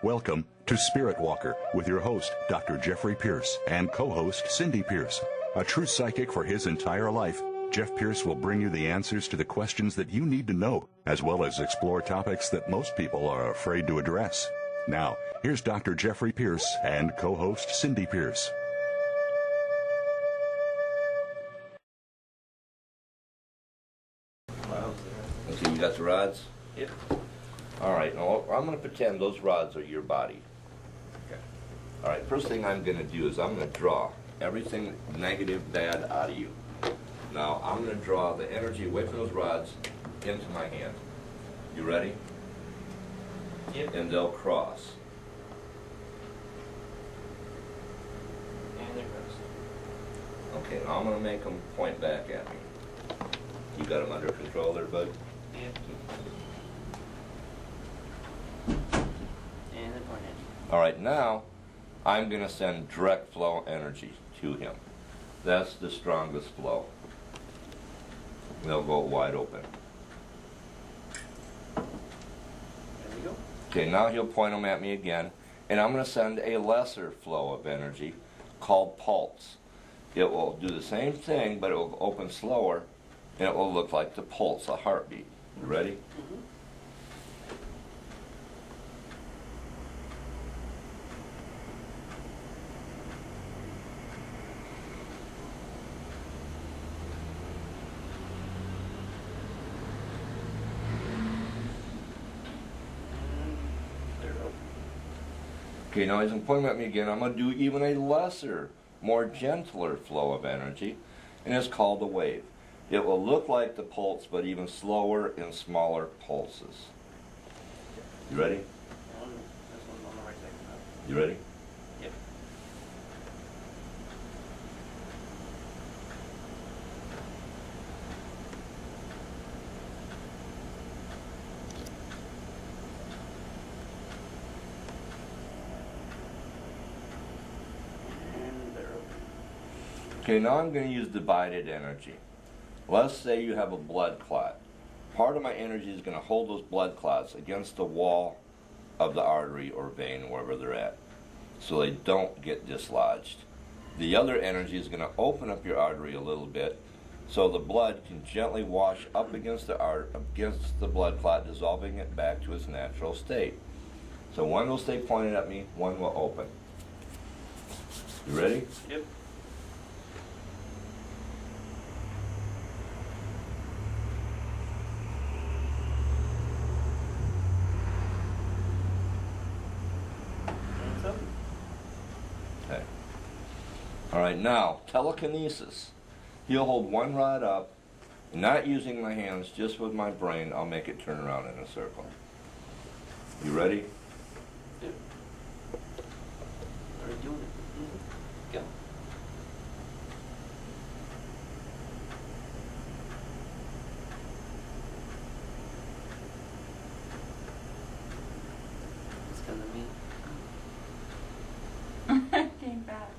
Welcome to Spirit Walker with your host, Dr. Jeffrey Pierce, and co-host Cindy Pierce. A true psychic for his entire life, Jeff Pierce will bring you the answers to the questions that you need to know, as well as explore topics that most people are afraid to address. Now, here's Dr. Jeffrey Pierce and co-host Cindy Pierce. Okay, you got the rods? Yep. All right, now I'm going to pretend those rods are your body. Okay. All right, first thing I'm going to do is I'm going to draw everything negative, bad out of you. Now, I'm going to draw the energy away from those rods into my hand. You ready? Yep. And they'll cross. And they're crossed. Okay, now I'm going to make them point back at me. You got them under control there, bud? Yep. And they're pointing. All right, now I'm going to send direct flow energy to him. That's the strongest flow. They'll go wide open. There we go. Okay, now he'll point them at me again, and I'm going to send a lesser flow of energy called pulse. It will do the same thing, but it will open slower, and it will look like the pulse, a heartbeat. You ready? Mm-hmm. Okay, now he's pointing at me again. I'm going to do even a lesser, more gentler flow of energy, and it's called a wave. It will look like the pulse, but even slower and smaller pulses. You ready? This one's on the right side. You ready? Yep. And they're open. Okay, now I'm going to use divided energy. Let's say you have a blood clot. Part of my energy is going to hold those blood clots against the wall of the artery or vein, wherever they're at, so they don't get dislodged. The other energy is going to open up your artery a little bit so the blood can gently wash up against the blood clot, dissolving it back to its natural state. So one will stay pointed at me, one will open. You ready? Yep. And it's open. Okay. All right, now, telekinesis. He'll hold one rod up, not using my hands, just with my brain, I'll make it turn around in a circle. You ready? Yep. Already doing it. Mm-hmm. Go. It's gonna be. Came back.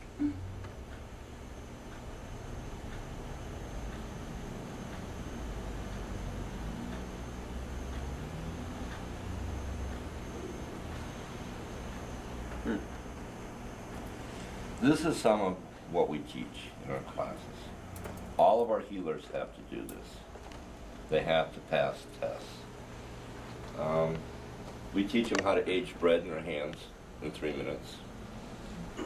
This is some of what we teach in our classes. All of our healers have to do this. They have to pass tests. We teach them how to age bread in their hands in 3 minutes.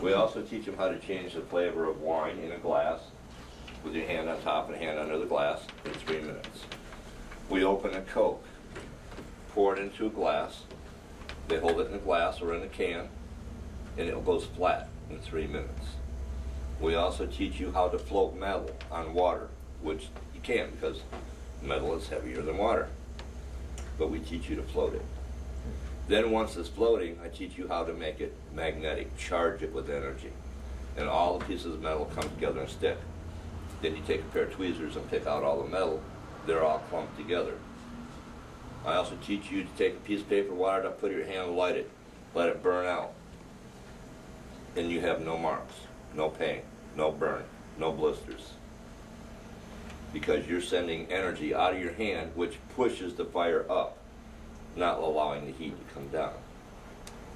We also teach them how to change the flavor of wine in a glass with your hand on top and a hand under the glass in 3 minutes. We open a Coke, pour it into a glass. They hold it in a glass or in a can, and it goes flat in 3 minutes. We also teach you how to float metal on water, which you can't because metal is heavier than water. But we teach you to float it. Then once it's floating, I teach you how to make it magnetic, charge it with energy. And all the pieces of metal come together and stick. Then you take a pair of tweezers and pick out all the metal. They're all clumped together. I also teach you to take a piece of paper, water up, put it in your hand, light it, let it burn out. And you have no marks, no pain, no burn, no blisters. Because you're sending energy out of your hand, which pushes the fire up, not allowing the heat to come down.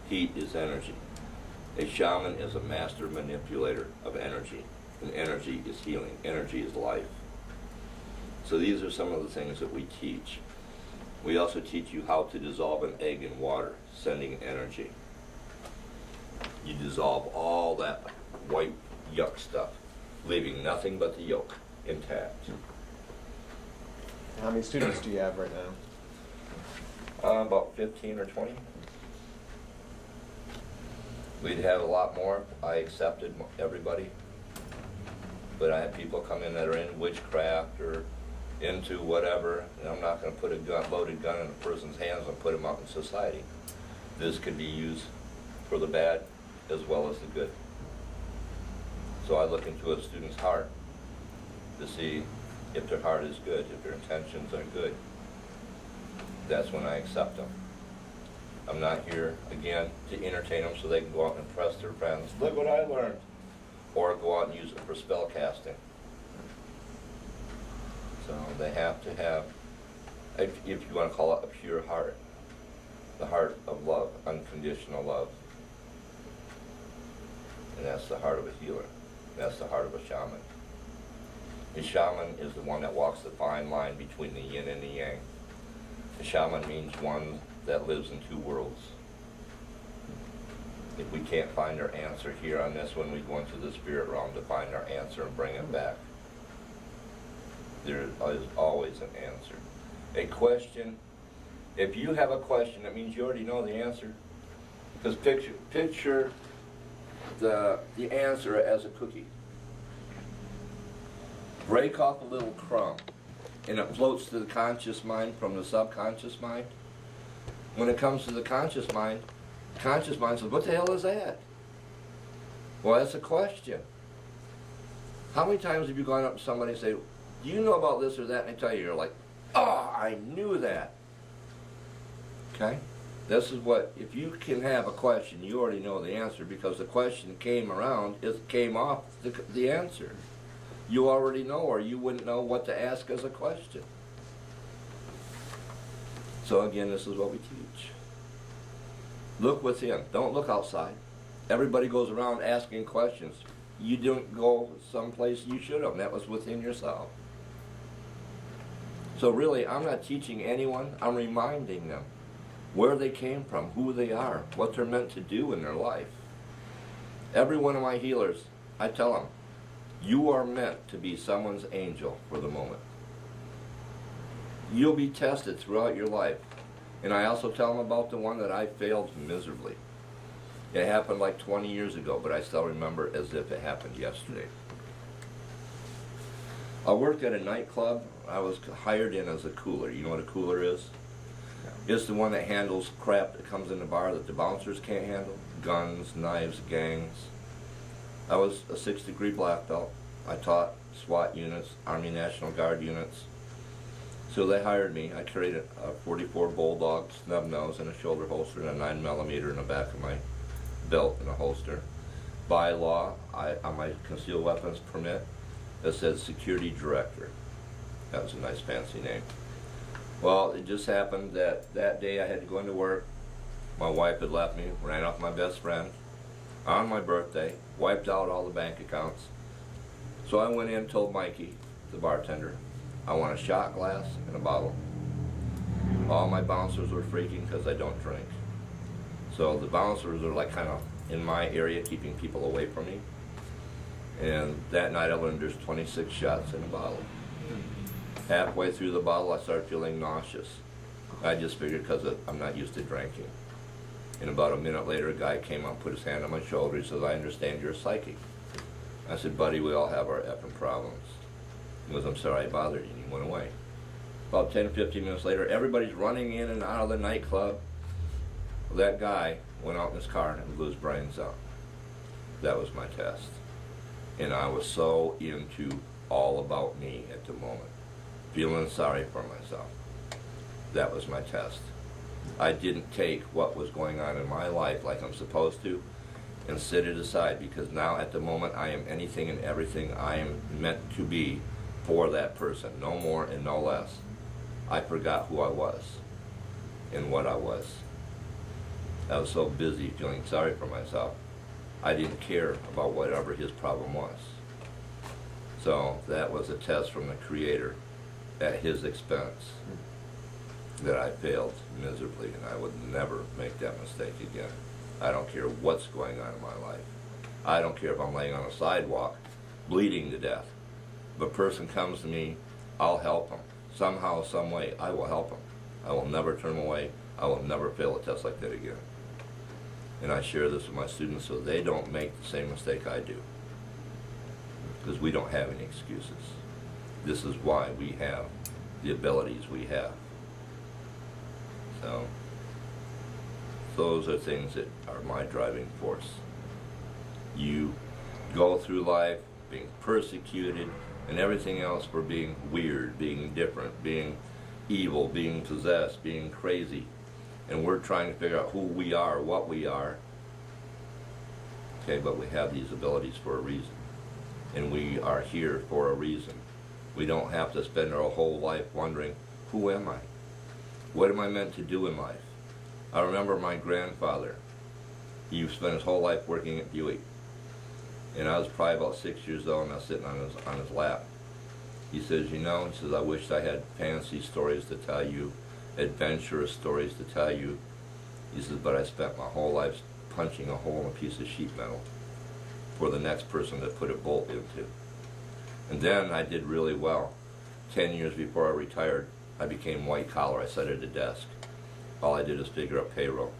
Heat is energy. A shaman is a master manipulator of energy, and energy is healing. Energy is life. So these are some of the things that we teach. We also teach you how to dissolve an egg in water, sending energy. You dissolve all that white yuck stuff, leaving nothing but the yolk intact. How many students do you have right now? About 15 or 20. We'd have a lot more. I accepted everybody. But I have people come in that are in witchcraft or into whatever, and I'm not going to put a loaded gun in a person's hands and put them out in society. This could be used for the bad as well as the good. So I look into a student's heart to see if their heart is good, if their intentions are good. That's when I accept them. I'm not here, again, to entertain them so they can go out and impress their friends. Look what I learned. Or go out and use it for spell casting. So they have to have, if you want to call it a pure heart, the heart of love, unconditional love. And that's the heart of a healer. That's the heart of a shaman. A shaman is the one that walks the fine line between the yin and the yang. A shaman means one that lives in two worlds. If we can't find our answer here on this one, we go into the spirit realm to find our answer and bring it back. There is always an answer. A question, if you have a question, that means you already know the answer. Because picture the answer as a cookie. Break off a little crumb, and it floats to the conscious mind from the subconscious mind. When it comes to the conscious mind says, what the hell is that? Well, that's a question. How many times have you gone up to somebody and say, do you know about this or that? And they tell you, you're like, oh, I knew that. Okay? This is what, if you can have a question, you already know the answer because the question came around, it came off the answer. You already know, or you wouldn't know what to ask as a question. So again, this is what we teach. Look within. Don't look outside. Everybody goes around asking questions. You didn't go someplace you should have. That was within yourself. So really, I'm not teaching anyone. I'm reminding them where they came from, who they are, what they're meant to do in their life. Every one of my healers, I tell them, you are meant to be someone's angel for the moment. You'll be tested throughout your life. And I also tell them about the one that I failed miserably. It happened like 20 years ago, but I still remember as if it happened yesterday. I worked at a nightclub. I was hired in as a cooler. You know what a cooler is? It's the one that handles crap that comes in the bar that the bouncers can't handle. Guns, knives, gangs. I was a 6-degree black belt. I taught SWAT units, Army National Guard units. So they hired me. I carried a 44 Bulldog snub nose and a shoulder holster and a 9mm in the back of my belt in a holster. By law, on my concealed weapons permit, it said security director. That was a nice fancy name. Well, it just happened that that day I had to go into work. My wife had left me, ran off my best friend on my birthday, wiped out all the bank accounts. So I went in and told Mikey, the bartender, I want a shot glass and a bottle. All my bouncers were freaking because I don't drink. So the bouncers are like kind of in my area keeping people away from me. And that night I learned there's 26 shots in a bottle. Halfway through the bottle I started feeling nauseous. I just figured because I'm not used to drinking. And about a minute later a guy came up, put his hand on my shoulder. He says, I understand you're a psychic. I said, buddy, we all have our effing problems. He goes, I'm sorry I bothered you, and he went away. About 10 or 15 minutes later, everybody's running in and out of the nightclub. That guy went out in his car and blew his brains out. That was my test. And I was so into all about me at the moment, feeling sorry for myself. That was my test. I didn't take what was going on in my life like I'm supposed to and set it aside, because now at the moment I am anything and everything I am meant to be for that person, no more and no less. I forgot who I was and what I was. I was so busy feeling sorry for myself, I didn't care about whatever his problem was. So that was a test from the Creator at his expense that I failed miserably, and I would never make that mistake again. I don't care what's going on in my life. I don't care if I'm laying on a sidewalk bleeding to death. If a person comes to me, I'll help them. Somehow, some way, I will help them. I will never turn them away. I will never fail a test like that again. And I share this with my students so they don't make the same mistake I do. Because we don't have any excuses. This is why we have the abilities we have. So, those are things that are my driving force. You go through life being persecuted and everything else for being weird, being different, being evil, being possessed, being crazy. And we're trying to figure out who we are, what we are. Okay, but we have these abilities for a reason. And we are here for a reason. We don't have to spend our whole life wondering, who am I? What am I meant to do in life? I remember my grandfather. He spent his whole life working at Buick. And I was probably about 6 years old, and I was sitting on his lap. He says, you know, he says, I wish I had fancy stories to tell you, adventurous stories to tell you. He says, but I spent my whole life punching a hole in a piece of sheet metal for the next person to put a bolt into. And then I did really well. 10 years before I retired, I became white collar. I sat at a desk. All I did is figure out payroll.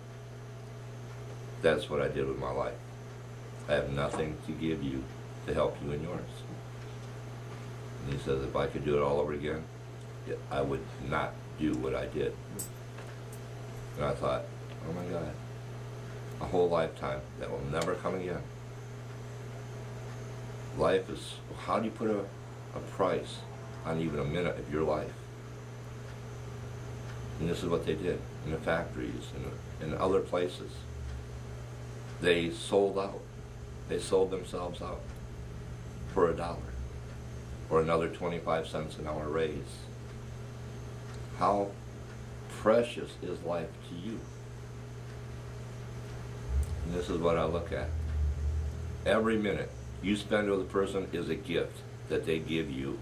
That's what I did with my life. I have nothing to give you to help you in yours. And he says, if I could do it all over again, I would not do what I did. And I thought, oh my God, a whole lifetime that will never come again. Life is, how do you put a price on even a minute of your life? And this is what they did in the factories and in other places. They sold out. They sold themselves out for $1 or another 25 cents an hour raise. How precious is life to you? And this is what I look at. Every minute you spend with a person is a gift that they give you,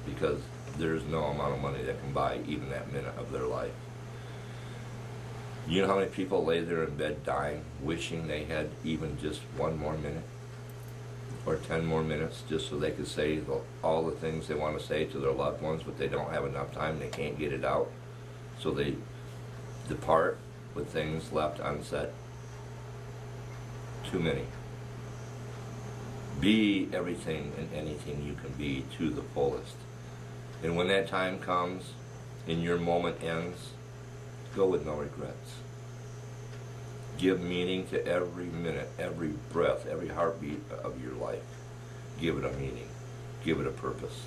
because there's no amount of money that can buy even that minute of their life. You know how many people lay there in bed dying, wishing they had even just 1 more minute or 10 more minutes just so they could say all the things they want to say to their loved ones, but they don't have enough time, they can't get it out, so they depart with things left unsaid. Too many. Be everything and anything you can be to the fullest. And when that time comes and your moment ends, go with no regrets. Give meaning to every minute, every breath, every heartbeat of your life. Give it a meaning. Give it a purpose.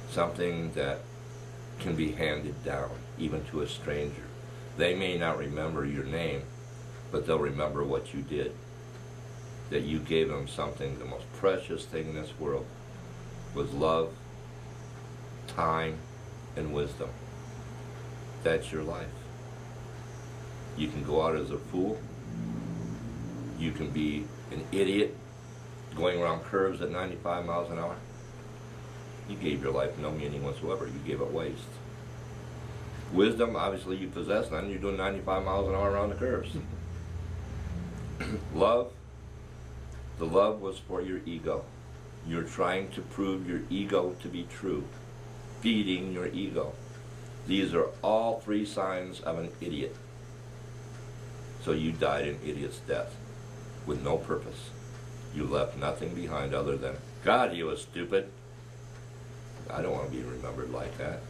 Something that can be handed down, even to a stranger. They may not remember your name, but they'll remember what you did. That you gave them something, the most precious thing in this world was love, time, and wisdom. That's your life. You can go out as a fool. You can be an idiot going around curves at 95 miles an hour. You gave your life no meaning whatsoever. You gave it waste. Wisdom, obviously you possess none. You're doing 95 miles an hour around the curves. Love, the love was for your ego. You're trying to prove your ego to be true. Feeding your ego. These are all 3 signs of an idiot. So you died an idiot's death with no purpose. You left nothing behind other than, God, he was stupid. I don't want to be remembered like that.